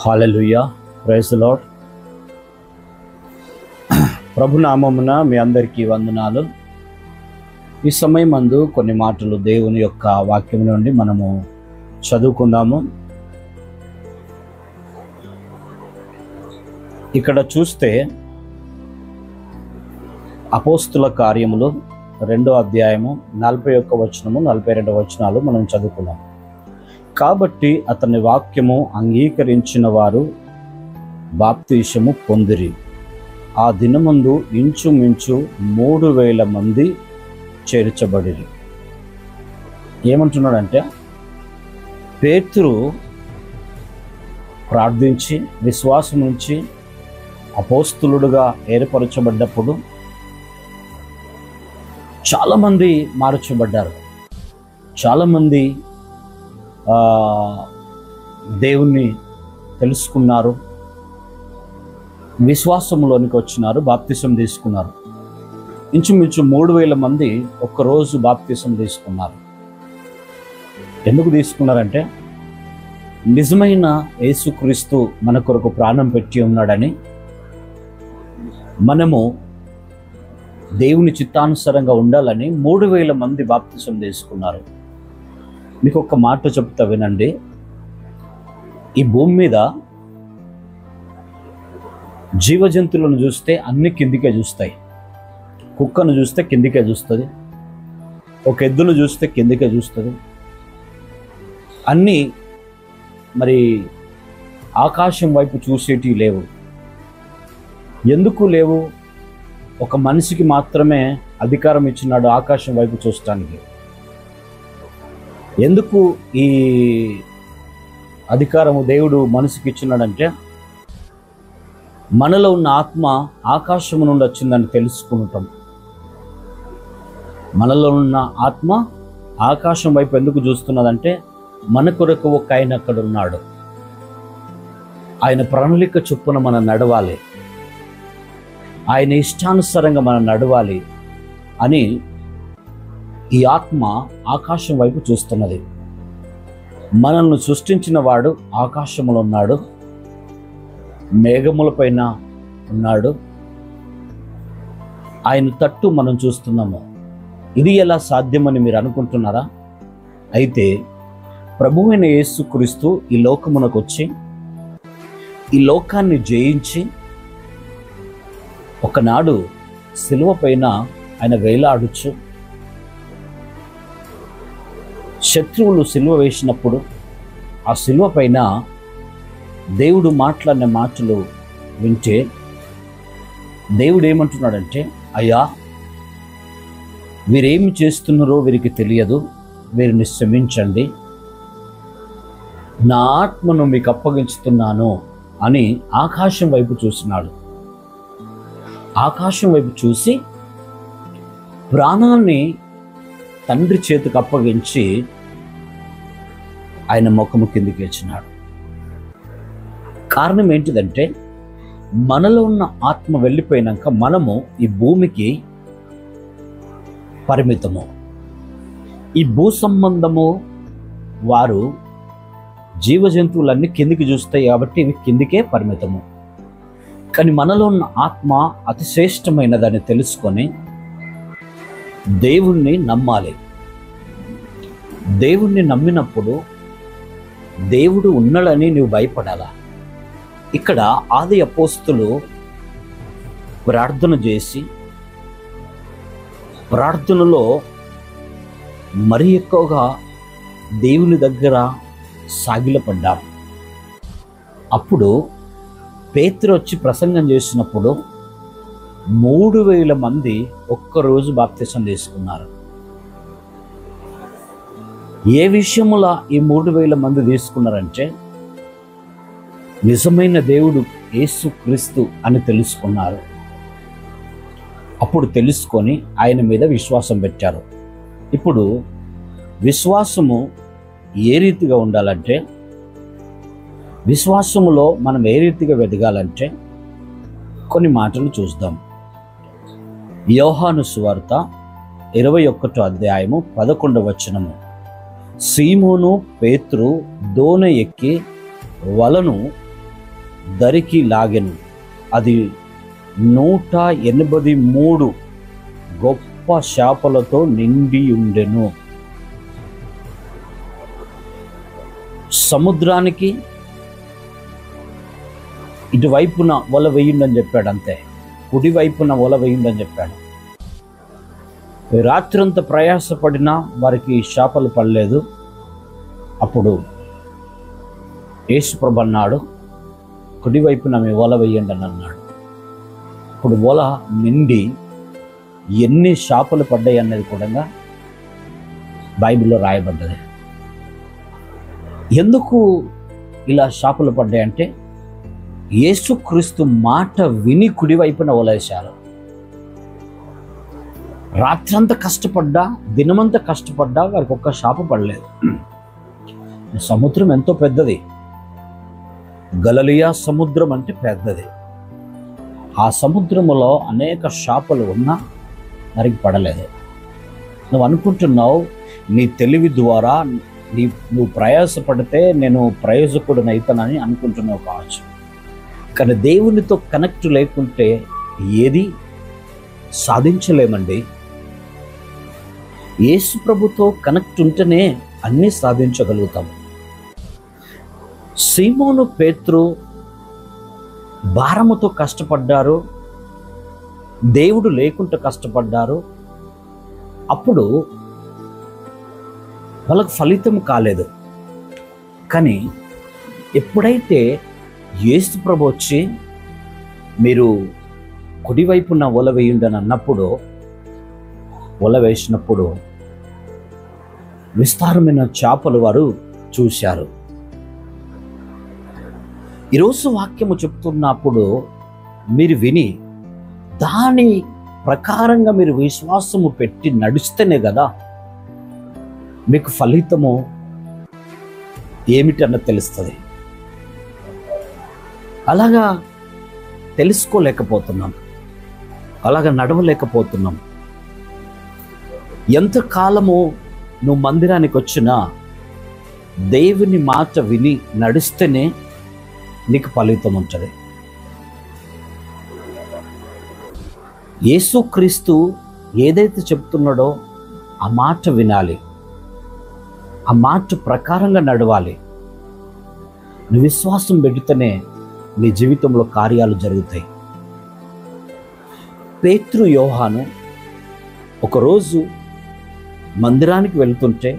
Hallelujah, praise the lord. ప్రభునామమున మీ అందరికీ వందనాలు. ఈ సమయం మందు కొన్ని మాటలు దేవుని యొక్క వాక్యం నుండి మనము చదువుకుందాము. ఇక్కడ చూస్తే అపోస్తుల కార్యములు 2వ అధ్యాయము 41 వచనము 42 వచనాలు మనం చదువుకున్నాం. కాబట్టి అతని వాక్యము అంగీకరించిన వారు బాప్తీసము పొందిరి. ఆ దినమందు ఇంచుమించు 3000 మంది చేర్చబడిరి. ఏమంటున్నాడంటే, పేతురు ప్రార్థించి విశ్వాసం నుంచి అపోస్తులుడుగా ఏర్పరచబడ్డప్పుడు చాలామంది మార్చబడ్డారు. చాలామంది దేవుణ్ణి తెలుసుకున్నారు, విశ్వాసంలోనికి వచ్చినారు, బాప్తిసం తీసుకున్నారు. ఇంచుమించు 3000 మంది ఒక్కరోజు బాప్తిసం తీసుకున్నారు. ఎందుకు తీసుకున్నారంటే, నిజమైన యేసుక్రీస్తు మన కొరకు ప్రాణం పెట్టి ఉన్నాడని, మనము దేవుని చిత్తానుసారంగా ఉండాలని 3000 మంది బాప్తిసం తీసుకున్నారు. మీకు ఒక మాట చెప్తా వినండి. ఈ భూమి మీద జీవజంతువులను చూస్తే అన్ని కిందికే చూస్తాయి. కుక్కను చూస్తే కిందికే చూస్తుంది, ఒక ఎద్దును చూస్తే కిందికే చూస్తుంది. అన్నీ మరి ఆకాశం వైపు చూసేటివి లేవు. ఎందుకు లేవు? ఒక మనిషికి మాత్రమే అధికారం ఇచ్చినాడు ఆకాశం వైపు చూడటానికి. ఎందుకు ఈ అధికారము దేవుడు మనిషికి ఇచ్చినాడంటే, మనలో ఉన్న ఆత్మ ఆకాశం నుండి వచ్చిందని తెలుసుకుంటాం. మనలో ఉన్న ఆత్మ ఆకాశం వైపు ఎందుకు చూస్తున్నదంటే, మన కొరకు ఒక ఆయన అక్కడ ఉన్నాడు. ఆయన ప్రణాళిక చొప్పున మనం నడవాలి, ఆయన ఇష్టానుసారంగా మనం నడవాలి అని ఈ ఆత్మ ఆకాశం వైపు చూస్తున్నది. మనల్ని సృష్టించిన వాడు ఆకాశంలో ఉన్నాడు, మేఘముల పైన ఉన్నాడు. ఆయన తట్టు మనం చూస్తున్నాము. ఇది ఎలా సాధ్యమని మీరు అనుకుంటున్నారా? అయితే ప్రభువైన యేసుక్రీస్తు ఈ లోకమునకు వచ్చి ఈ లోకాన్ని జయించి ఒకనాడు సిలువ పైన ఆయన వేలాడుచు, శత్రువులు సిలువ వేసినప్పుడు ఆ సిలువ పైన దేవుడు మాట్లాడిన మాటలు వింటే దేవుడు ఏమంటున్నాడంటే, అయ్యా, వీరేమి చేస్తున్నారో వీరికి తెలియదు, వీరిని క్షమించండి, నా ఆత్మను మీకు అప్పగించుతున్నాను అని ఆకాశం వైపు చూసినాడు. ఆకాశం వైపు చూసి ప్రాణాన్ని తండ్రి చేతికి అప్పగించి ఆయన ముఖము కిందికి వచ్చినాడు. కారణం ఏంటిదంటే, మనలో ఉన్న ఆత్మ వెళ్ళిపోయినాక మనము ఈ భూమికి పరిమితము. ఈ భూ సంబంధము వారు జీవజంతువులన్నీ కిందికి చూస్తాయి కాబట్టి ఇవి కిందికే పరిమితము. కానీ మనలో ఉన్న ఆత్మ అతి శ్రేష్టమైనదని తెలుసుకొని దేవుణ్ణి నమ్మాలి. దేవుణ్ణి నమ్మినప్పుడు దేవుడు ఉన్నాడని నువ్వు భయపడాలా. ఇక్కడ ఆది అపోస్తులు ప్రార్థన చేసి ప్రార్థనలో మరి ఎక్కువగా దేవుని దగ్గర సాగిలపడ్డారు. అప్పుడు పేతురు వచ్చి ప్రసంగం చేసినప్పుడు 3000 మంది ఒక్కరోజు బాప్తిసం తీసుకున్నారు. ఏ విషయములా ఈ 3000 మంది తీసుకున్నారంటే, నిజమైన దేవుడు యేసుక్రీస్తు అని తెలుసుకున్నారు. అప్పుడు తెలుసుకొని ఆయన మీద విశ్వాసం పెట్టారు. ఇప్పుడు విశ్వాసము ఏ రీతిగా ఉండాలంటే, విశ్వాసములో మనం ఏ రీతిగా ఎదగాలంటే కొన్ని మాటలు చూద్దాం. యోహాను సువార్త 21వ అధ్యాయము 11వ వచనము. సీమోను పేతురు దోణి ఎక్కి వలను దరికి లాగెను. అది 183 గొప్ప చేపలతో నిండి ఉండెను. సముద్రానికి ఇటువైపున వల వేయండి చెప్పాడు, అంతే. కుడివైపున వల వేయండి చెప్పాడు. రాత్రంతా ప్రయాసపడినా వారికి చేపలు పడలేదు. అప్పుడు యేసుప్రభు అన్నాడు, కుడివైపున మీ వల వేయండి అని అన్నాడు. ఇప్పుడు వల నిండి ఎన్ని చేపలు పడ్డాయి అన్నది కూడా బైబిల్లో రాయబడ్డది. ఎందుకు ఇలా చేపలు పడ్డాయంటే యేసుక్రీస్తు మాట విని కుడివైపున వలేశారు. రాత్రంతా కష్టపడ్డా, దినమంతా కష్టపడ్డా వారికి ఒక్క చేప పడలేదు. సముద్రం ఎంతో పెద్దది. గలిలయ సముద్రం అంటే పెద్దది. ఆ సముద్రములో అనేక చేపలు ఉన్నా వారికి పడలేదు. నువ్వు అనుకుంటున్నావు నీ తెలివి ద్వారా నువ్వు ప్రయాసపడితే నేను ప్రయోజకుడిని అవుతానని అనుకుంటున్నావు కావచ్చు. కానీ దేవునితో కనెక్ట్ లేకుంటే ఏది సాధించలేమండి. యేసు ప్రభుతో కనెక్ట్ ఉంటేనే అన్నీ సాధించగలుగుతాం. సీమోను పేతురు భారముతో కష్టపడ్డారు, దేవుడు లేకుండా కష్టపడ్డారు. అప్పుడు వాళ్ళకు ఫలితం కాలేదు. కానీ ఎప్పుడైతే యేసు ప్రభు వచ్చి మీరు కుడివైపున వల వేయండి అని అన్నప్పుడు, వల వేసినప్పుడు విస్తారమైన చేపలు వారు చూశారు. ఈరోజు వాక్యము చెప్తున్నప్పుడు మీరు విని దాని ప్రకారంగా మీరు విశ్వాసము పెట్టి నడిస్తేనే కదా మీకు ఫలితము ఏమిటన్న తెలుస్తుంది. అలాగా తెలుసుకోలేకపోతున్నాం, అలాగా నడవలేకపోతున్నాం. ఎంతకాలము నువ్వు మందిరానికి వచ్చినా దేవుని మాట విని నడిస్తేనే నీకు ఫలితం ఉంటుంది. యేసుక్రీస్తు ఏదైతే చెప్తున్నాడో ఆ మాట వినాలి, ఆ మాట ప్రకారంగా నడవాలి. నీ విశ్వాసం పెడితేనే నీ జీవితంలో కార్యాలు జరుగుతాయి. పేతురు యోహాను ఒకరోజు మందిరానికి వెళ్తుంటే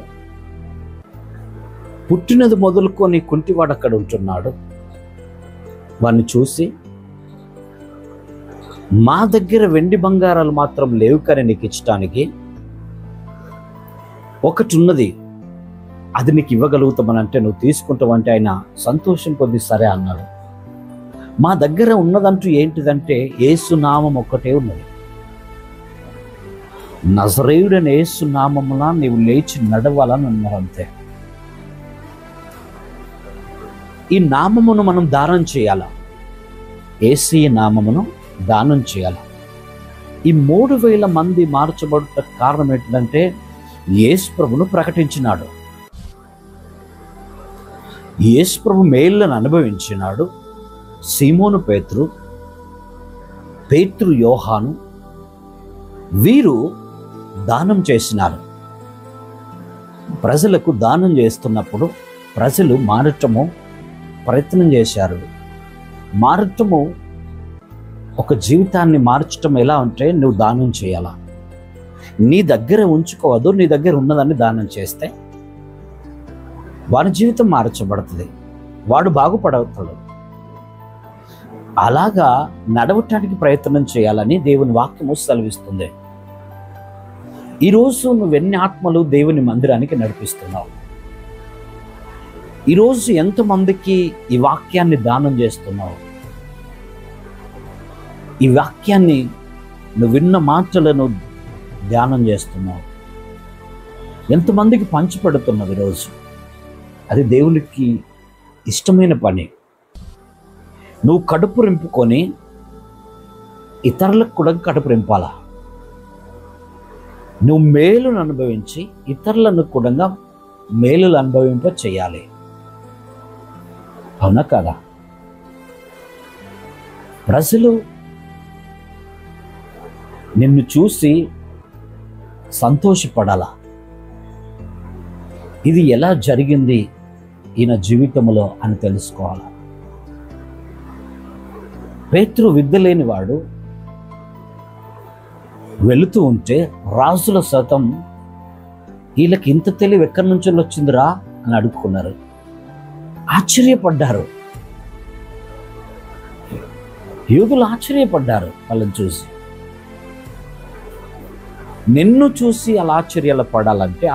పుట్టినది మొదలుకొని కుంటివాడు అక్కడ ఉంటున్నాడు. వాడిని చూసి, మా దగ్గర వెండి బంగారాలు మాత్రం లేవు కానీ నీకు ఇచ్చటానికి ఒకటి ఉన్నది, అది నీకు ఇవ్వగలుగుతామని అంటే నువ్వు తీసుకుంటావంటే ఆయన సంతోషం కొద్ది సరే అన్నాడు. మా దగ్గర ఉన్నదంటూ ఏంటిదంటే యేసు నామం ఒక్కటే ఉన్నది. నజరేయుడైన యేసు నామమున నీవు లేచి నడవాలని అన్నారు, అంతే. ఈ నామమును మనం దానం చేయాలా, యేసయ్య నామమును దానం చేయాలి. ఈ 3000 మంది మార్చబడుట కారణం ఏంటంటే యేసు ప్రభును ప్రకటించినాడు, యేసు ప్రభు మేలులను అనుభవించినాడు. సీమోను పేతురు యోహాను వీరు దానం చేసినారు. ప్రజలకు దానం చేస్తున్నప్పుడు ప్రజలు మారటము ప్రయత్నం చేశారు. మారటము ఒక జీవితాన్ని మార్చటం ఎలా అంటే నువ్వు దానం చేయాలా. నీ దగ్గర ఉంచుకోవద్దు, నీ దగ్గర ఉన్నదాన్ని దానం చేస్తే వాడి జీవితం మార్చబడుతుంది, వాడు బాగుపడవుతాడు. అలాగా నడవటానికి ప్రయత్నం చేయాలని దేవుని వాక్యము సెలవిస్తుంది. ఈరోజు నువ్వెన్ని ఆత్మలు దేవుని మందిరానికి నడిపిస్తున్నావు? ఈరోజు ఎంతమందికి ఈ వాక్యాన్ని దానం చేస్తున్నావు? ఈ వాక్యాన్ని నువ్వు విన్న మాటలను ధ్యానం చేస్తున్నావు? ఎంతమందికి పంచిపెడుతున్నావు ఈరోజు? అది దేవునికి ఇష్టమైన పని. నువ్వు కడుపు రింపుకొని ఇతరులకు కూడా కడుపు రింపాలా. నువ్వు మేలును అనుభవించి ఇతరులను కూడా మేలులు అనుభవింప చేయాలి, అవునా కదా? ప్రజలు నిన్ను చూసి సంతోషపడాలా. ఇది ఎలా జరిగింది ఈయన జీవితంలో అని తెలుసుకోవాలా. పేతురు విద్య లేనివాడు వెళుతూ ఉంటే రాజుల సతం వీళ్ళకి ఇంత తెలివి ఎక్కడి నుంచి వచ్చిందిరా అని అడుక్కున్నారు. ఆశ్చర్యపడ్డారు, యూదులు ఆశ్చర్యపడ్డారు వాళ్ళని చూసి. నిన్ను చూసి అలా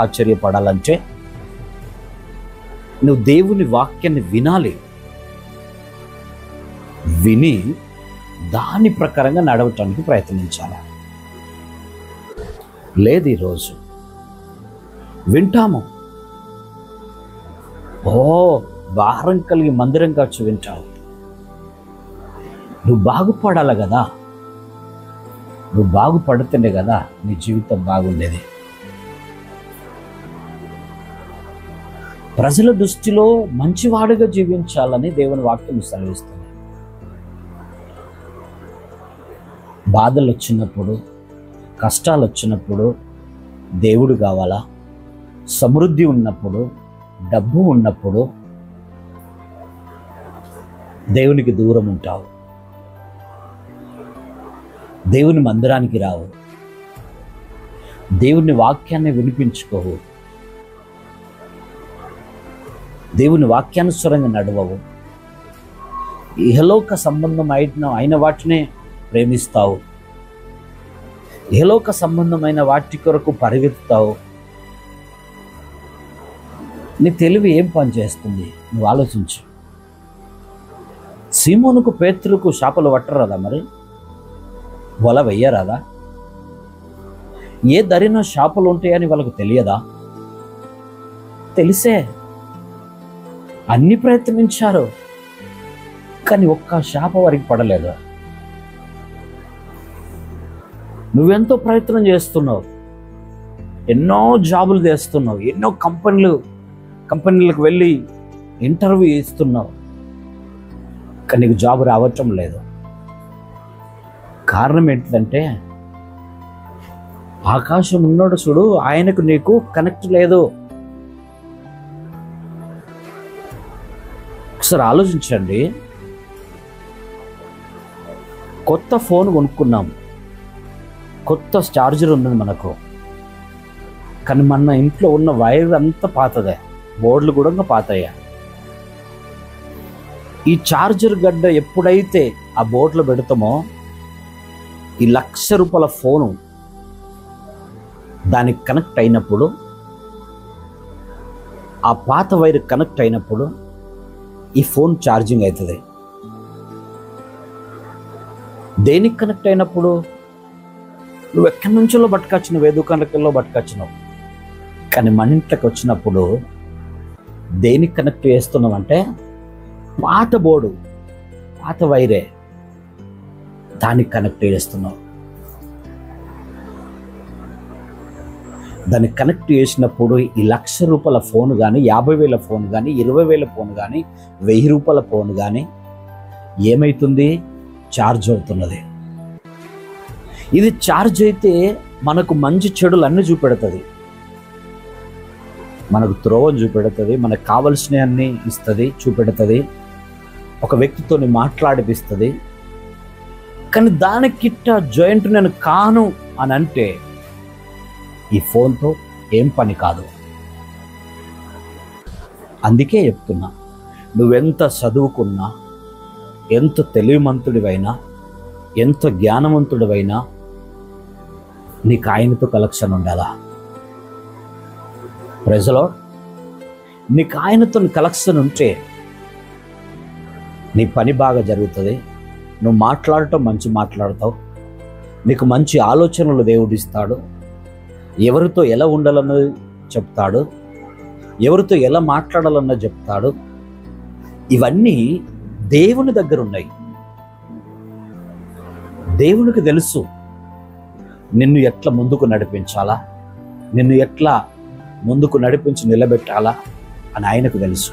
ఆశ్చర్యపడాలంటే నువ్వు దేవుని వాక్యాన్ని వినాలి. విని దాని ప్రకారంగా నడవటానికి ప్రయత్నించాలి. లేదు ఈరోజు వింటాము, భారం కలిగి మందిరం ఖర్చు వింటావు. నువ్వు బాగుపడాలి కదా, నువ్వు బాగుపడితేనే కదా నీ జీవితం బాగుండేది. ప్రజల దృష్టిలో మంచివాడుగా జీవించాలని దేవుని వాక్యం సెలవిస్తుంది. బాధలు వచ్చినప్పుడు, కష్టాలు వచ్చినప్పుడు దేవుడు కావాలా. సమృద్ధి ఉన్నప్పుడు, డబ్బు ఉన్నప్పుడు దేవునికి దూరం ఉంటావు, దేవుని మందిరానికి రావు, దేవుని వాక్యాన్ని వినిపించుకోవు, దేవుని వాక్యానుసారంగా నడవవు, ఇహలోక సంబంధం అయిన వాటినే ప్రేమిస్తావు, ఇహలోక సంబంధమైన వాటి కొరకు పరిగెత్తుతావు. నీ తెలివి ఏం పని చేస్తుంది నువ్వు ఆలోచించు. సీమోనుకు పేతురుకు చేపలు పట్టరాదా? మరి వల వెయ్యరాదా? ఏ దరిన చేపలు ఉంటాయని వాళ్ళకు తెలియదా? తెలిసే అన్ని ప్రయత్నించారు, కానీ ఒక్క చేప వారికి పడలేదు. నువ్వెంతో ప్రయత్నం చేస్తున్నావు, ఎన్నో జాబులు చేస్తున్నావు, ఎన్నో కంపెనీలకు వెళ్ళి ఇంటర్వ్యూ ఇస్తున్నావు, కానీ నీకు జాబ్ రావటం లేదు. కారణం ఏంటంటే ఆకాశం ఉన్నాడు చూడు, ఆయనకు నీకు కనెక్ట్ లేదు. ఒకసారి ఆలోచించండి. కొత్త ఫోన్ కొనుక్కున్నాం, కొత్త ఛార్జర్ ఉన్నది మనకు, కానీ మన ఇంట్లో ఉన్న వైర్ అంతా పాతదే, బోర్డులు కూడా పాతయ్యా. ఈ ఛార్జర్ గడ్డ ఎప్పుడైతే ఆ బోర్డులో పెడతామో ఈ ₹1,00,000 ఫోను దానికి కనెక్ట్ అయినప్పుడు, ఆ పాత వైర్ కనెక్ట్ అయినప్పుడు ఈ ఫోన్ ఛార్జింగ్ అవుతుంది. దేనికి కనెక్ట్ అయినప్పుడు? నువ్వు ఎక్కడి నుంచో పట్టుకొచ్చినావు, ఏ దుకాణాలకెళ్ళో పట్టుకొచ్చినావు, కానీ మన ఇంట్లోకి వచ్చినప్పుడు దేనికి కనెక్ట్ చేస్తున్నావు అంటే పాత బోర్డు, పాత వైరే, దానికి కనెక్ట్ చేస్తున్నావు. దాన్ని కనెక్ట్ చేసినప్పుడు ఈ ₹1,00,000 ఫోన్ కానీ, 50,000 ఫోన్ కానీ, 20,000 ఫోన్ కానీ, ₹1,000 ఫోన్ కానీ ఏమవుతుంది? ఛార్జ్ అవుతున్నది. ఇది ఛార్జ్ అయితే మనకు మంచి చెడులు అన్నీ చూపెడుతుంది, మనకు త్రోవను చూపెడుతుంది, మనకు కావలసినవి అన్నీ ఇస్తుంది, చూపెడుతుంది, ఒక వ్యక్తితో మాట్లాడిపిస్తుంది. కానీ దానికిట్ట జాయింట్ నేను కాను అని అంటే ఈ ఫోన్తో ఏం పని కాదు. అందుకే చెప్తున్నా, నువ్వెంత చదువుకున్నా, ఎంత తెలివిమంతుడివైనా, ఎంత జ్ఞానవంతుడివైనా నీకు ఆయనతో కలెక్షన్ ఉండాలా. ప్రజలో నీకు ఆయనతో కలెక్షన్ ఉంటే నీ పని బాగా జరుగుతుంది, నువ్వు మాట్లాడటం మంచి మాట్లాడతావు, నీకు మంచి ఆలోచనలు దేవుడిస్తాడు, ఎవరితో ఎలా ఉండాలన్నది చెప్తాడు, ఎవరితో ఎలా మాట్లాడాలన్నది చెప్తాడు. ఇవన్నీ దేవుని దగ్గర ఉన్నాయి. దేవునికి తెలుసు నిన్ను ఎట్లా ముందుకు నడిపించాలా, నిన్ను ఎట్లా ముందుకు నడిపించి నిలబెట్టాలా అని ఆయనకు తెలుసు.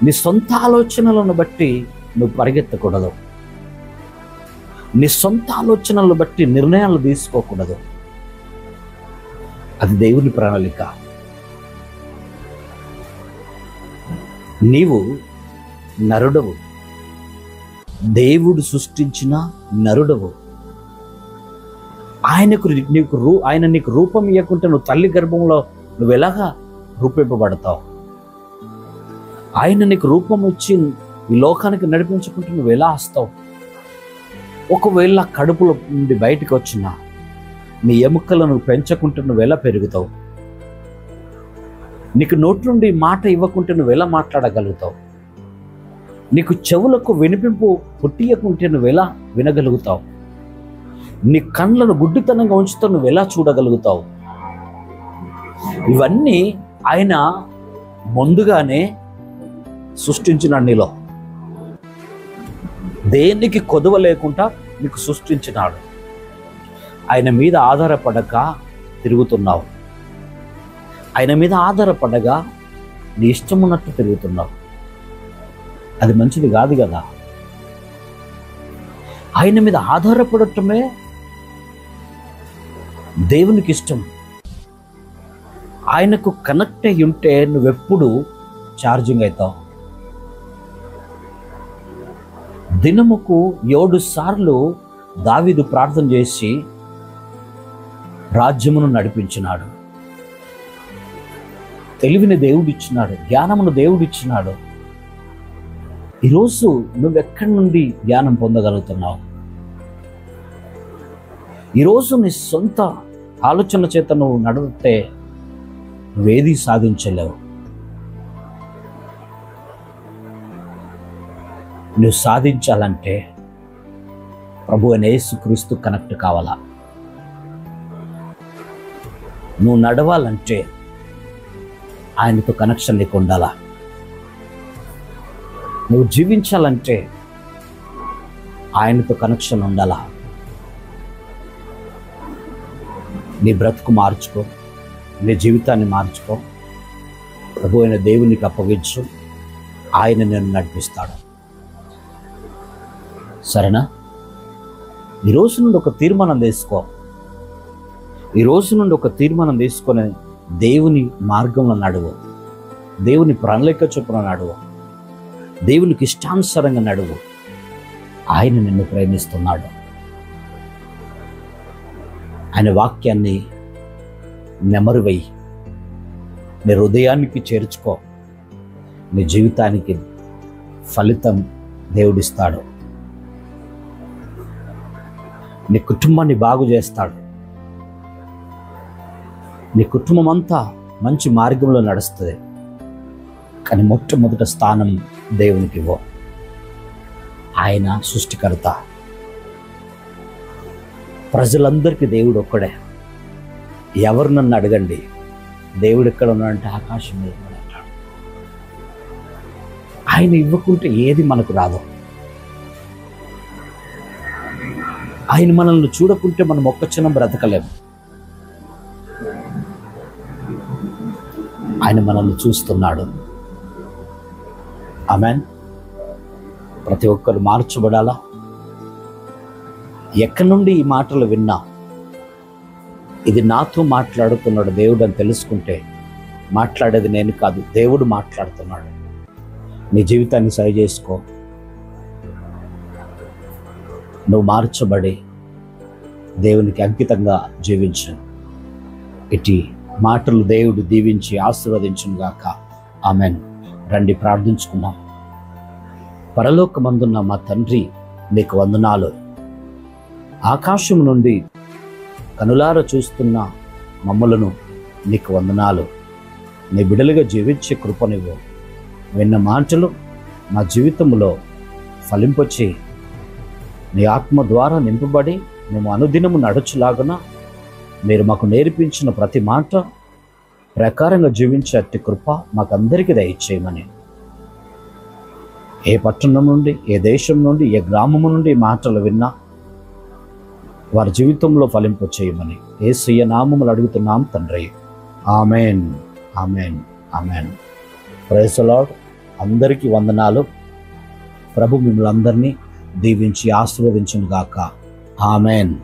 నీ సొంత ఆలోచనలను బట్టి నువ్వు పరిగెత్తకూడదు. నీ సొంత ఆలోచనలు బట్టి నిర్ణయాలు తీసుకోకూడదు. అది దేవుని ప్రణాళిక. నీవు నరుడవు, దేవుడు సృష్టించిన నరుడవు. ఆయన నీకు రూపం ఇవ్వకుంటే నువ్వు తల్లి గర్భంలో నువ్వు ఎలాగా రూపింపబడతావు? ఆయన నీకు రూపం ఇచ్చి ఈ లోకానికి నడిపించుకుంటూ నువ్వు ఎలా వస్తావు? ఒకవేళ కడుపులో నుండి బయటకు వచ్చిన నీ ఎముకలను పెంచకుంటే నువ్వు ఎలా పెరుగుతావు? నీకు నోటి నుండి మాట ఇవ్వకుంటే నువ్వు ఎలా మాట్లాడగలుగుతావు? నీకు చెవులకు వినిపింపు పుట్టియకుంటే నువ్వు ఎలా వినగలుగుతావు? నీ కళ్ళను గుడ్డితనంగా ఉంచుతో నువ్వు ఎలా చూడగలుగుతావు? ఇవన్నీ ఆయన ముందుగానే సృష్టించిన నీలో దేనికి కొదవ లేకుండా నీకు సృష్టించినాడు. ఆయన మీద ఆధారపడక తిరుగుతున్నావు. ఆయన మీద ఆధారపడగా నీ ఇష్టం ఉన్నట్టు తిరుగుతున్నావు. అది మంచిది కాదు కదా. ఆయన మీద ఆధారపడటమే దేవునికి ఇష్టం. ఆయనకు కనెక్ట్ అయి ఉంటే నువ్వెప్పుడు ఛార్జింగ్ అవుతావు. దినముకు 7 సార్లు దావీదు ప్రార్థన చేసి రాజ్యమును నడిపించినాడు. తెలివిని దేవుడిచ్చినాడు, జ్ఞానమును దేవుడిచ్చినాడు. ఈరోజు నువ్వెక్కడి నుండి జ్ఞానం పొందగలుగుతున్నావు? ఈరోజు నీ సొంత ఆలోచన చేత నువ్వు నడిపితే నువ్వేది సాధించలేవు. నువ్వు సాధించాలంటే ప్రభు అయిన యేసుక్రీస్తు కనెక్ట్ కావాలా. నువ్వు నడవాలంటే ఆయనతో కనెక్షన్ నీకు ఉండాలా. నువ్వు జీవించాలంటే ఆయనతో కనెక్షన్ ఉండాలా. నీ బ్రతుకు మార్చుకో, నీ జీవితాన్ని మార్చుకో. ప్రభు అయిన దేవునికి అప్పగించు, ఆయన నిన్ను నడిపిస్తాడు. సరేనా? ఈరోజు నుండి ఒక తీర్మానం తీసుకో. ఈరోజు నుండి ఒక తీర్మానం తీసుకొని దేవుని మార్గంలో నడువు, దేవుని ప్రణాళిక చొప్పున నడువు, దేవునికి ఇష్టానుసారంగా నడువు. ఆయన నిన్ను ప్రేమిస్తున్నాడు. ఆయన వాక్యాన్ని నెమరువై నీ హృదయానికి చేర్చుకో. నీ జీవితానికి ఫలితం దేవుడిస్తాడు. నీ కుటుంబాన్ని బాగు చేస్తాడు. నీ కుటుంబం అంతా మంచి మార్గంలో నడుస్తుంది. కానీ మొట్టమొదట స్థానం దేవునికి ఇవ్వు. ఆయన సృష్టికర్త. ప్రజలందరికీ దేవుడు ఒక్కడే. ఎవరు నన్ను అడగండి, దేవుడు ఎక్కడ ఉన్నాడంటే ఆకాశం మీద ఉన్నాడంటాడు. ఆయన ఇవ్వకుంటే ఏది మనకు రాదు. ఆయన మనల్ని చూడకుంటే మనం ఒక్క క్షణం బ్రతకలేము. ఆయన మనల్ని చూస్తున్నాడు. ఆమేన్. ప్రతి ఒక్కరు మార్చబడాలా. ఎక్కడి నుండి ఈ మాటలు విన్నా ఇది నాతో మాట్లాడుతున్నాడు దేవుడు అని తెలుసుకుంటే, మాట్లాడేది నేను కాదు, దేవుడు మాట్లాడుతున్నాడు. నీ జీవితాన్ని సరి చేసుకో. నువ్వు మార్చబడి దేవునికి అంకితంగా జీవించు. ఇటు మాటలు దేవుడు దీవించి ఆశీర్వదించును గాక. ఆమెన్. రండి ప్రార్థించుకుందాం. పరలోకమందున్న మా తండ్రి, నీకు వందనాలు. ఆకాశం నుండి కనులార చూస్తున్న మమ్మలను నీకు వందనాలు. నీ బిడలుగా జీవించే కృపనివ్వు. విన్న మాటలు మా జీవితంలో ఫలింపొచ్చి నీ ఆత్మ ద్వారా నింపబడి మేము అనుదినము నడుచులాగున మీరు మాకు నేర్పించిన ప్రతి మాట ప్రకారంగా జీవించే అట్టి కృప మాకందరికీ దయచేయమని, ఏ పట్టణం నుండి, ఏ దేశం నుండి, ఏ గ్రామము నుండి మాటలు విన్నా వారి జీవితంలో ఫలింపు చేయమని యేసయ్య నామములో అడుగుతున్నాం తండ్రి. Amen, amen, amen. Praise the lord. అందరికీ వందనాలు. ప్రభు మిమ్మల్ని అందరినీ దీవించి ఆశీర్వదించును గాక. ఆమెన్.